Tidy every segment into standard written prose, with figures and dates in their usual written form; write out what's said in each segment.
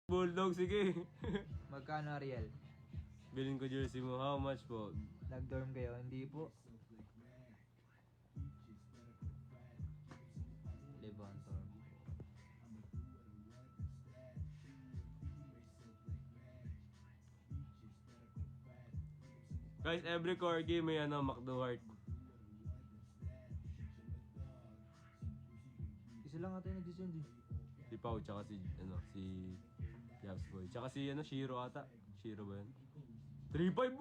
Bulldog, sige. Magkano, Ariel? Bilhin ko jersey mo. How much po? Nag-dorm kayo? Hindi po. Levantor. Guys, every corgi may ano, McDo heart. Isa lang ata yung nag-send eh. Si Pau, tsaka si Yabs Boy. Tsaka si Shiro ata. Shiro ba yun? 3-5!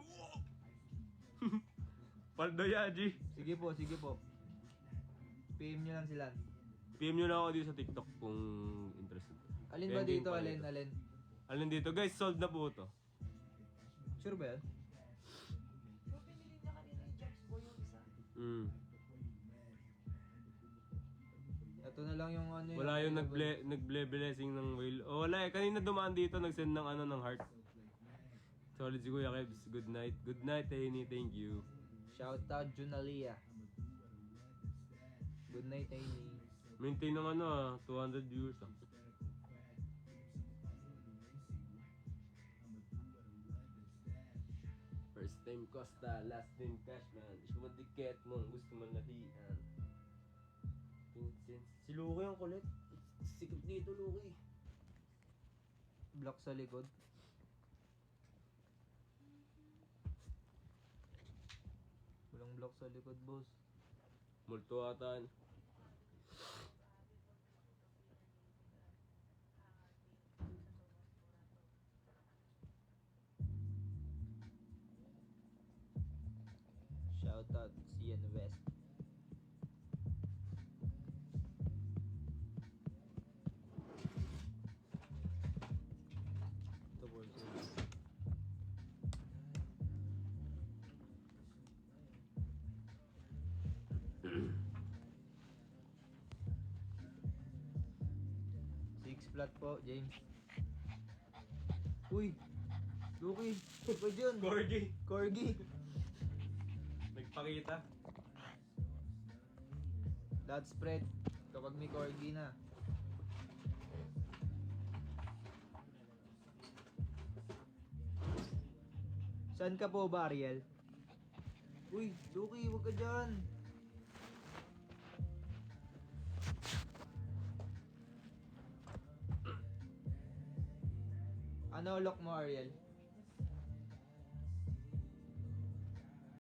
Paldo Yaji. Sige po, sige po. PM nyo lang sila. PM nyo na ako dito sa TikTok kung interested. Alin ba Pending dito? pa Alin, dito. alin? Alin dito? Guys, sold na po ito. Sure ba yan? Yung pinili niya kanina yung Jax Boy yung isa. Ito na lang yung ano Wala yung nag-blessing ng whale. Oh, wala eh. Kanina dumaan dito, nag-send ng ng heart. Solid si Kuya Kebs. Good night. Good night, Taini. Thank you. Shout out Junalia. Good night, Amy. Maintain ng 200 viewers ah. First time Costa, last time Cashman. Gusto mo dikit mo, gusto mo lahian. Si Luki ang kulit. Sikip dito, Luki. Block sa likod. Walang block sa likod, boss. Multo atan. Shout out CN West. Ito po siya. Six flat po, James. Uy! Luki! Pwede yun! Corgi. Corgi! Nagpakita. Dot spread kapag may corgi na. Saan ka po ba, Ariel? Uy, Luki, huwag ka dyan. Ano lock mo, Ariel?